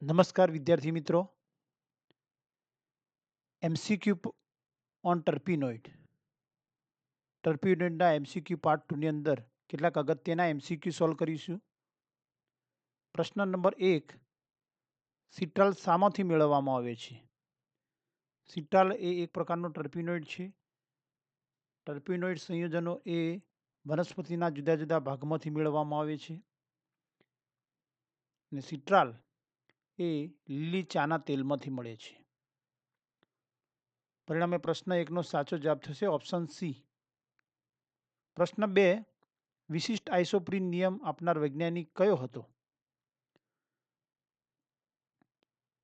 નમસ્કાર વિદ્યાર્થી મિત્રો. એમસીક્યુ ઓન ટર્પીનોઇડના એમસીક્યુ પાર્ટ 2 ની અંદર કેટલાક અગત્યના એમસીક્યુ સોલ્વ કરીશું. પ્રશ્ન નંબર 1, સિટ્રાલ શામાંથી મેળવવામાં આવે છે? સિટ્રાલ એ એક પ્રકારનો ટર્પીનોઇડ છે. ટર્પીનોઇડ સંયોજનો એ વનસ્પતિના જુદા જુદા ભાગમાંથી મેળવવામાં આવે છે. અને સિટ્રાલ એ લીલી ચાના તેલમાંથી મળે છે. પરિણામે પ્રશ્ન 1નો સાચો જવાબ થશે ઓપ્શન સી. પ્રશ્ન 2, વિશિષ્ટ આઇસોપ્રીન નિયમ આપનાર વૈજ્ઞાનિક કયો હતો?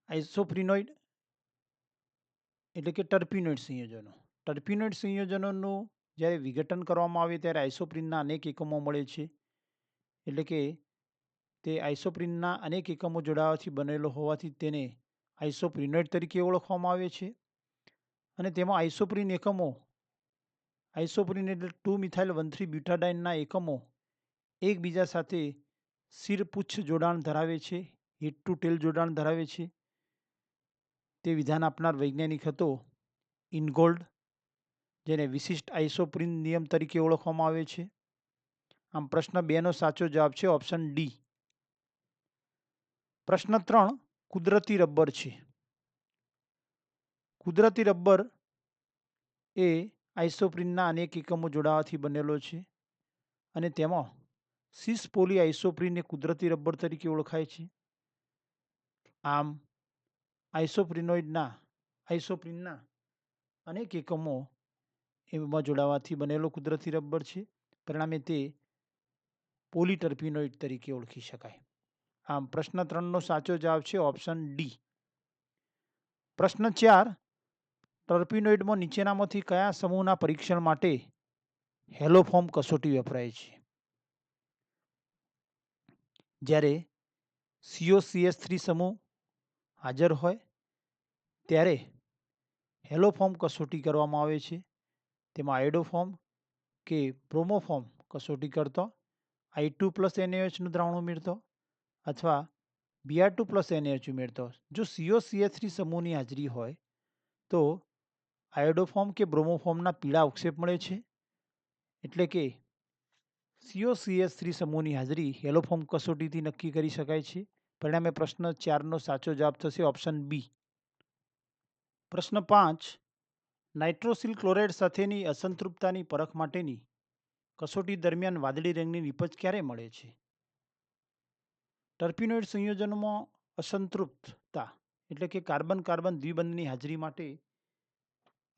આઇસોપ્રીનોઇડ એટલે કે ટર્પીનોઇડ સંયોજનો. ટર્પીનોઇડ સંયોજનોનું જ્યારે વિઘટન કરવામાં આવે ત્યારે આઇસોપ્રીનના અનેક એકમો મળે છે. એટલે કે તે આઇસોપ્રીનના અનેક એકમો જોડાવાથી બનેલો હોવાથી તેને આઇસોપ્રીનોઇડ તરીકે ઓળખવામાં આવે છે. અને તેમાં આઇસોપ્રીન એકમો, આઇસોપ્રીન એટલે 2-મિથાઇલ-1,3-બ્યુટાડાઇનના એકમો એકબીજા સાથે શિર-પુચ્છ જોડાણ ધરાવે છે, હેડ ટુ ટેલ જોડાણ ધરાવે છે. તે વિધાન આપનાર વૈજ્ઞાનિક હતો ઇનગોલ્ડ, જેને વિશિષ્ટ આઇસોપ્રીન નિયમ તરીકે ઓળખવામાં આવે છે. આમ પ્રશ્ન 2નો સાચો જવાબ છે ઓપ્શન ડી. પ્રશ્ન 3, કુદરતી રબર છે. કુદરતી રબર એ આઇસોપ્રીનના અનેક એકમો જોડાવાથી બનેલો છે. અને તેમાં સિસ પોલી આઇસોપ્રીન એ કુદરતી રબર તરીકે ઓળખાય છે. આમ આઇસોપ્રીનના અનેક એકમો એમાં જોડાવાથી બનેલો કુદરતી રબર છે. પરિણામે તે પોલીટર્પીનોઇડ તરીકે ઓળખી શકાય. આમ પ્રશ્ન 3નો સાચો જવાબ છે ઓપ્શન ડી. પ્રશ્ન 4, ટર્પીનોઇડમાં નીચેનામાંથી કયા સમૂહના પરીક્ષણ માટે હેલોફોર્મ કસોટી વપરાય છે? જ્યારે COCH3 સમૂહ હાજર હોય ત્યારે હેલોફોર્મ કસોટી કરવામાં આવે છે. તેમાં આયોડોફોર્મ કે બ્રોમોફોર્મ કસોટી કરતો I2+NaOH દ્રાવણ ઉમેરતો અથવા Br2+NaOH ઉમેરતો. જો COCH3 સમૂહની હાજરી હોય તો આયોડોફોર્મ કે બ્રોમોફોર્મના પીળા અવક્ષેપ મળે છે. એટલે કે COCH3 સમૂહની હાજરી હેલોફોર્મ કસોટીથી નક્કી કરી શકાય છે. પરિણામે પ્રશ્ન 4નો સાચો જવાબ થશે ઓપ્શન બી. પ્રશ્ન 5, નાઇટ્રોસિલ ક્લોરાઇડ સાથેની અસંતૃપ્તતાની પરખ માટેની કસોટી દરમિયાન વાદળી રંગની નીપજ ક્યારે મળે છે? ટર્પીનોઇડ સંયોજનોમાં અસંતૃપ્તતા એટલે કે કાર્બન-કાર્બન દ્વિબંધની હાજરી માટે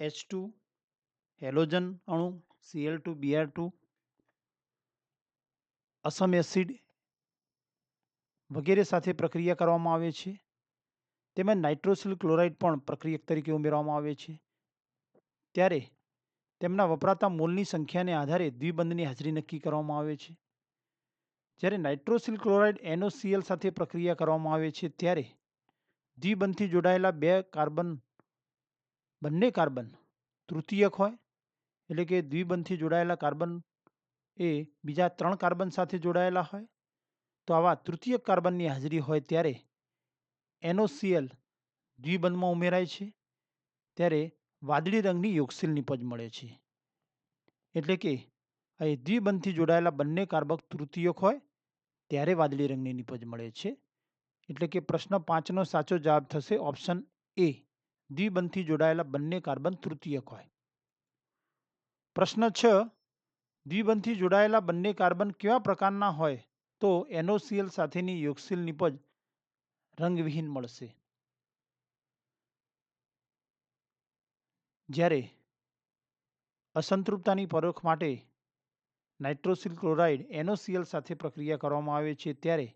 H2 હેલોજન અણુ, Cl2Br2, અસમ એસિડ વગેરે સાથે પ્રક્રિયા કરવામાં આવે છે. તેમજ નાઇટ્રોસિલ ક્લોરાઇડ પણ પ્રક્રિયક તરીકે ઉમેરવામાં આવે છે. ત્યારે તેમના વપરાતા મોલની સંખ્યાને આધારે દ્વિબંધની હાજરી નક્કી કરવામાં આવે છે. જ્યારે નાઇટ્રોસિલ ક્લોરાઇડ NaCl સાથે પ્રક્રિયા કરવામાં આવે છે ત્યારે દ્વિબંધથી જોડાયેલા બંને કાર્બન તૃતીયક હોય. એટલે કે દ્વિબંધથી જોડાયેલા કાર્બન એ બીજા 3 કાર્બન સાથે જોડાયેલા હોય. તો આવા તૃતીયક કાર્બનની હાજરી હોય ત્યારે NaCl દ્વિબંધમાં ઉમેરાય છે. ત્યારે વાદળી રંગની યોગશીલ નીપજ મળે છે. એટલે કે અહીં દ્વિબંધથી જોડાયેલા બંને કાર્બન તૃતીયક હોય ત્યારે વાદળી રંગની નીપજ મળે છે. એટલે કે પ્રશ્ન 5નો સાચો જવાબ થશે ઓપ્શન એ. દ્વિબંધથી જોડાયેલા બંને કાર્બન તૃતીયક હોય. પ્રશ્ન 6, દ્વિબંધથી જોડાયેલા બંને કાર્બન કેવા પ્રકારના હોય તો NaCl સાથેની યોગશીલ નીપજ રંગવિહીન મળશે? જ્યારે અસંતૃપ્તતાની પરખ માટે નાઇટ્રોસિલ ક્લોરાઇડ NaCl સાથે પ્રક્રિયા કરવામાં આવે છે ત્યારે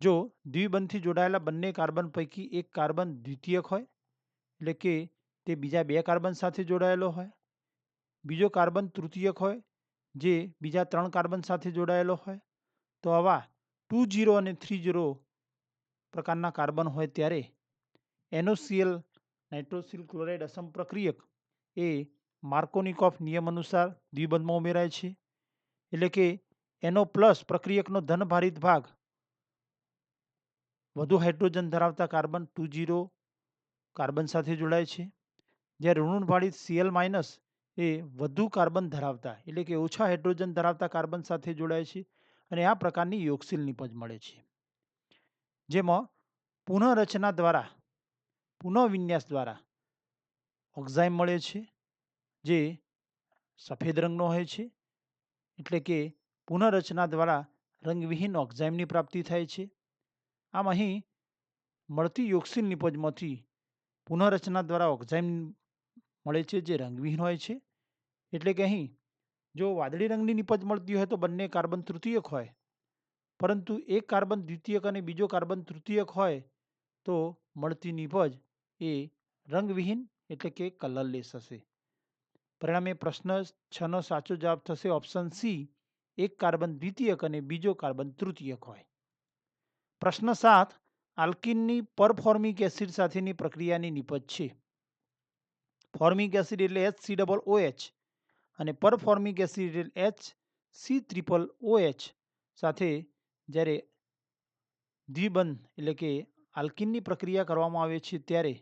જો દ્વિબંધથી જોડાયેલા બંને કાર્બન પૈકી એક કાર્બન દ્વિતીયક હોય, એટલે કે તે બીજા 2 કાર્બન સાથે જોડાયેલો હોય, બીજો કાર્બન તૃતીયક હોય જે બીજા 3 કાર્બન સાથે જોડાયેલો હોય, તો આવા 2 અને 3 પ્રકારના કાર્બન હોય ત્યારે NaCl નાઇટ્રોસિલ ક્લોરાઇડ અસમપ્રક્રિયક એ માર્કોનિકોફ નિયમ અનુસાર દ્વિબંધમાં ઉમેરાય છે. એટલે કે NO+ પ્રક્રિયકનો ધનભારિત ભાગ વધુ હાઇડ્રોજન ધરાવતા કાર્બન 2 કાર્બન સાથે જોડાય છે, જ્યારે ઋણભારિત Cl- એ વધુ કાર્બન ધરાવતા એટલે કે ઓછા હાઇડ્રોજન ધરાવતા કાર્બન સાથે જોડાય છે અને આ પ્રકારની યોગશીલ નિપજ મળે છે, જેમાં પુનઃરચના દ્વારા પુનઃવિન્યાસ દ્વારા ઓક્ઝાઇમ મળે છે, જે સફેદ રંગનો હોય છે, એટલે કે પુનઃરચના દ્વારા રંગવિહીન ઓક્ઝાઇમની પ્રાપ્તિ થાય છે. આમ અહીં મળતી યોગશીલ નિપજમાંથી પુનઃરચના દ્વારા ઓક્ઝાઇમ મળે છે, જે રંગવિહીન હોય છે. એટલે કે અહીં જો વાદળી રંગની નિપજ મળતી હોય તો બંને કાર્બન તૃતીયક હોય, પરંતુ એક કાર્બન દ્વિતીયક અને બીજો કાર્બન તૃતીયક હોય તો મળતી નિપજ એ રંગવિહીન એટલે કે કલરલેસ હશે. પરિણામે પ્રશ્ન 6નો સાચો જવાબ થશે ઓપ્શન સી, એક કાર્બન દ્વિતીયક અને બીજો કાર્બન તૃતીયક હોય. પ્રશ્ન 7 આલ્કીનની પરફોર્મિક એસિડ સાથેની પ્રક્રિયાની નિપજ છે. ફોર્મિક એસિડ એટલે HCOOH અને પરફોર્મિક એસિડ એટલે HCOOH સાથે જ્યારે દ્વિબંધ એટલે કે આલ્કીનની પ્રક્રિયા કરવામાં આવે છે ત્યારે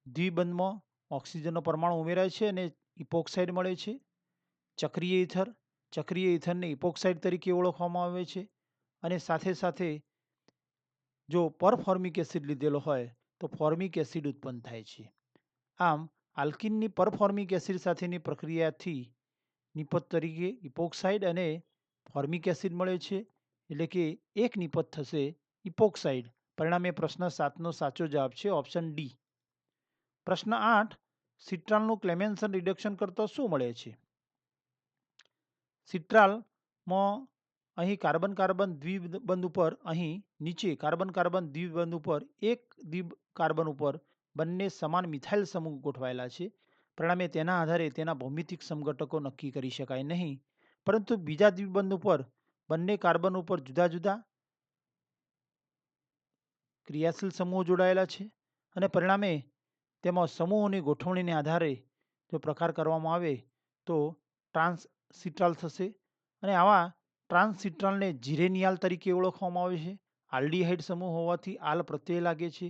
દ્વિબંધમાં ઓક્સિજનનો પરમાણુ ઉમેરાય છે અને ઇપોક્સાઇડ મળે છે. ચક્રીય ઇથરને ઇપોક્સાઇડ તરીકે ઓળખવામાં આવે છે અને સાથે સાથે જો પરફોર્મિક એસિડ લીધેલો હોય તો ફોર્મિક એસિડ ઉત્પન્ન થાય છે. આમ આલ્કીનની પરફોર્મિક એસિડ સાથેની પ્રક્રિયાથી નિપજ તરીકે ઇપોક્સાઇડ અને ફોર્મિક એસિડ મળે છે, એટલે કે એક નિપજ થશે ઇપોક્સાઇડ. પરિણામે પ્રશ્ન 7નો સાચો જવાબ છે ઓપ્શન ડી. પ્રશ્ન 8 સિટ્રાલનું ક્લેમેન્સન રિડક્શન કરતા શું મળે છે? સિટ્રાલમાં અહીં કાર્બન કાર્બન દ્વિબંધ ઉપર અહીં નીચે કાર્બન કાર્બન દ્વિબંધ ઉપર એક કાર્બન ઉપર બંને સમાન મિથાઇલ સમૂહ ગોઠવાયેલા છે. પરિણામે તેના આધારે તેના ભૌમિતિક સમઘટકો નક્કી કરી શકાય નહીં, પરંતુ બીજા દ્વિબંધ ઉપર બંને કાર્બન ઉપર જુદા જુદા ક્રિયાશીલ સમૂહો જોડાયેલા છે અને પરિણામે તેમાં સમૂહોની ગોઠવણીને આધારે જો પ્રકાર કરવામાં આવે તો ટ્રાન્સસિટ્રાલ થશે અને આવા ટ્રાન્સસિટ્રાલને જીરેનિયાલ તરીકે ઓળખવામાં આવે છે. આલ્ડીહાઇડ સમૂહ હોવાથી આલ પ્રત્યય લાગે છે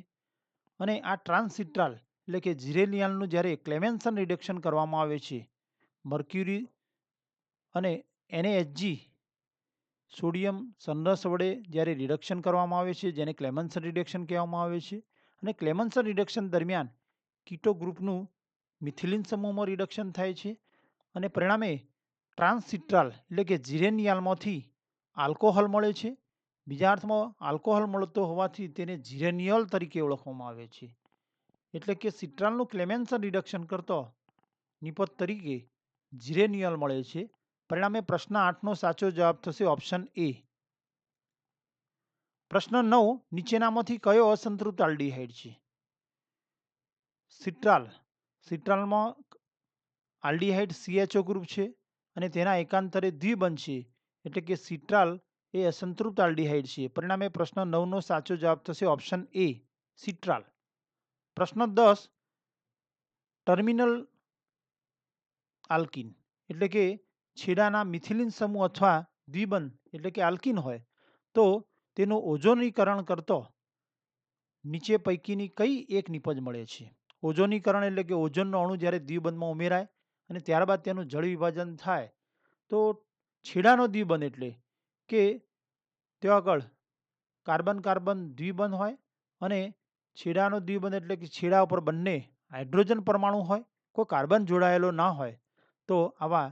અને આ ટ્રાન્સસિટ્રાલ એટલે કે જીરેનિયાલનું જ્યારે ક્લેમેન્સન રિડક્શન કરવામાં આવે છે, મર્ક્યુરી અને NaHG સોડિયમ સંરસ વડે જ્યારે રિડક્શન કરવામાં આવે છે, જેને ક્લેમેન્સન રિડક્શન કહેવામાં આવે છે, અને ક્લેમેન્સન રિડક્શન દરમિયાન કીટો ગ્રુપનું મિથિલિન સમૂહમાં રિડક્શન થાય છે અને પરિણામે ટ્રાન્સસિટ્રાલ એટલે કે જીરેનિયાલમાંથી આલ્કોહોલ મળે છે. બીજા અર્થમાં આલ્કોહોલ મળતો હોવાથી તેને જીરેનિયોલ તરીકે ઓળખવામાં આવે છે. એટલે કે સિટ્રાલનું ક્લેમેન્સન રિડક્શન કરતો નિપજ તરીકે જીરેનિયોલ મળે છે. પરિણામે પ્રશ્ન 8નો સાચો જવાબ થશે ઓપ્શન એ. પ્રશ્ન 9 નીચેનામાંથી કયો અસંતૃપ્ત આલ્ડીહાઇડ છે? સિટ્રાલમાં આલ્ડીહાઇડ CHO ગ્રુપ છે અને તેના એકાંતરે દ્વિબંધ છે, એટલે કે સિટ્રાલ એ અસંતૃપ્ત આલ્ડીહાઇડ છે. પરિણામે પ્રશ્ન 9નો સાચો જવાબ થશે ઓપ્શન એ, સિટ્રાલ. પ્રશ્ન 10 ટર્મિનલ આલ્કીન એટલે કે છેડાના મિથિલિન સમૂહ અથવા દ્વિબંધ એટલે કે આલ્કીન હોય તો તેનું ઓઝોનીકરણ કરતો નીચે પૈકીની કઈ એક નિપજ મળે છે? ઓઝોનીકરણ એટલે કે ઓઝોનનો અણુ જ્યારે દ્વિબંધમાં ઉમેરાય અને ત્યારબાદ તેનું જળ વિભાજન થાય તો છેડાનો દ્વિબંધ એટલે કે ત્યાં આગળ કાર્બન કાર્બન દ્વિબંધ હોય અને છેડાનો દ્વિબંધ એટલે કે છેડા ઉપર બંને હાઇડ્રોજન પરમાણુ હોય, કોઈ કાર્બન જોડાયેલો ના હોય તો આવા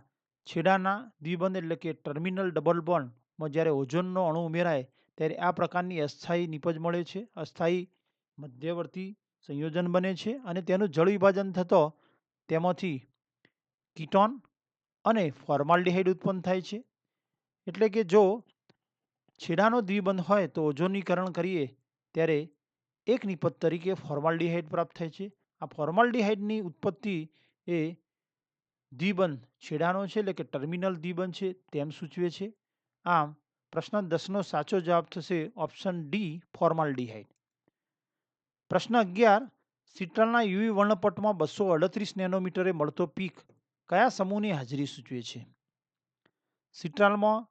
છેડાના દ્વિબંધ એટલે કે ટર્મિનલ ડબલ બોન્ડમાં જ્યારે ઓઝોનનો અણુ ઉમેરાય ત્યારે આ પ્રકારની અસ્થાયી નિપજ મળે છે. અસ્થાયી મધ્યવર્તી સંયોજન બને છે અને તેનું જળ વિભાજન થતો તેમાંથી કીટોન અને ફોર્માલ્ડિહાઇડ ઉત્પન્ન થાય છે. એટલે કે જો છેડાનો દ્વિબંધ હોય તો ઓઝોનીકરણ કરીએ ત્યારે એક નિપજ તરીકે ફોર્માલ્ડિહાઇડ પ્રાપ્ત થાય છે. આ ફોર્માલ્ડિહાઇડની ઉત્પત્તિ એ દ્વિબંધ છેડાનો છે એટલે કે ટર્મિનલ દ્વિબંધ છે તેમ સૂચવે છે. આમ પ્રશ્ન 10નો સાચો જવાબ થશે ઓપ્શન ડી, ફોર્માલ્ડિહાઇડ. પ્રશ્ન 11 સિટ્રાલના યુવી વર્ણપટમાં 238 નેનોમીટરે મળતો પીક કયા સમૂહની હાજરી સૂચવે છે? સિટ્રાલમાં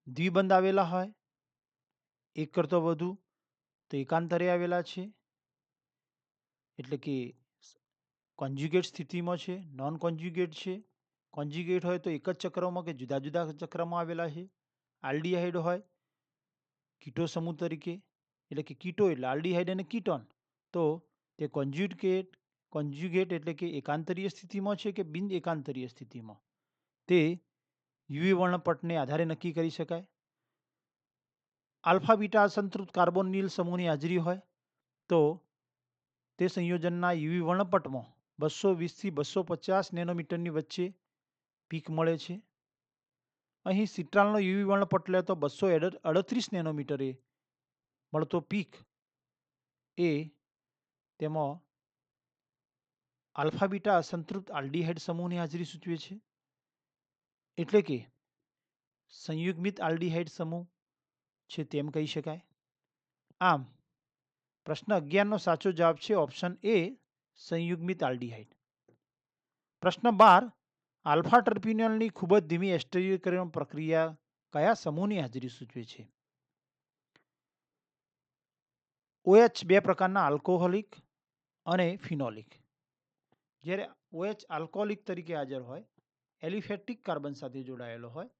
દ્વિબંધ આવેલા હોય, એક કરતો વધુ તો એકાંતરે આવેલા છે, એટલે કે કોન્જ્યુગેટ સ્થિતિમાં છે, નોન કોન્જ્યુગેટ છે. કોન્જ્યુગેટ હોય તો એક જ ચક્રમાં કે જુદા જુદા ચક્રમાં આવેલા છે. આલ્ડીહાઇડ હોય કીટો સમૂહ તરીકે, એટલે કે કીટો એટલે આલ્ડીહાઇડ અને કીટોન, તો તે કોન્જ્યુગેટ એટલે કે એકાંતરીય સ્થિતિમાં છે કે બિન એકાંતરીય સ્થિતિમાં, તે યુવી વર્ણપટને આધારે નક્કી કરી શકાય. આલ્ફા બીટા અસંતૃપ્ત કાર્બોનિલ સમૂહની હાજરી હોય તો તે સંયોજનના યુવી વર્ણપટમાં 220 થી 250 નેનોમીટરની વચ્ચે પીક મળે છે. અહીં સિટ્રાલનો યુવી વર્ણપટ લે તો 238 નેનોમીટરે મળતો પીક એ તેમાં આલ્ફા બીટા અસંતૃપ્ત આલ્ડીહાઇડ સમૂહની હાજરી સૂચવે છે, એટલે કે સંયુગ્મિત આલ્ડીહાઇડ સમૂહ છે તેમ કહી શકાય. આમ પ્રશ્ન 11નો સાચો જવાબ છે ઓપ્શન એ, સંયુગ્મિત આલ્ડીહાઇડ. પ્રશ્ન 12, આલ્ફા ટર્પિનોલની ખૂબ જ ધીમી એસ્ટરીકરણ પ્રક્રિયા કયા સમૂહની હાજરી સૂચવે છે? OH બે પ્રકારના, આલ્કોહોલિક અને ફિનોલિક. જ્યારે OH આલ્કોહોલિક તરીકે હાજર હોય, એલિફેટિક કાર્બન સાથે જોડાયેલો હોય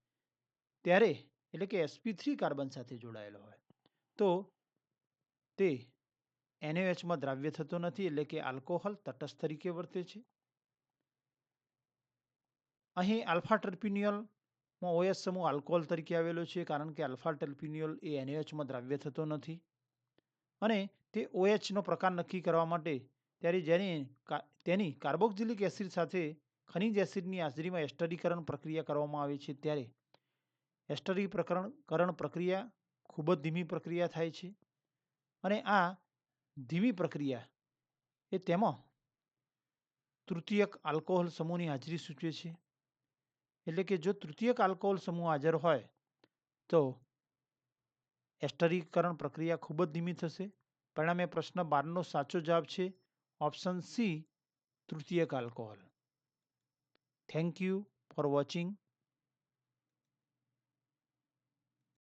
ત્યારે, એટલે કે sp3 કાર્બન સાથે જોડાયેલો હોય તો તે NaOH દ્રાવ્ય થતો નથી, એટલે કે આલ્કોહોલ તટસ્થ તરીકે વર્તે છે. અહીં આલ્ફા ટર્પિનિયોલમાં OH સમૂહ આલ્કોહોલ તરીકે આવેલો છે, કારણ કે આલ્ફા ટર્પિનિયોલ એ NaOH દ્રાવ્ય થતો નથી. અને તે OHનો પ્રકાર નક્કી કરવા માટે ત્યારે તેની કાર્બોક્સિલિક એસિડ સાથે ખનિજ એસિડની હાજરીમાં એસ્ટરીકરણ પ્રક્રિયા કરવામાં આવે છે, ત્યારે એસ્ટરીકરણ પ્રક્રિયા ખૂબ જ ધીમી પ્રક્રિયા થાય છે. અને આ ધીમી પ્રક્રિયા એ તેમાં તૃતીયક આલ્કોહોલ સમૂહની હાજરી સૂચવે છે. એટલે કે જો તૃતીયક આલ્કોહોલ સમૂહ હાજર હોય તો એસ્ટરીકરણ પ્રક્રિયા ખૂબ જ ધીમી થશે. પરિણામે પ્રશ્ન 12નો સાચો જવાબ છે ઓપ્શન સી, તૃતીયક આલ્કોહોલ. Thank you for watching.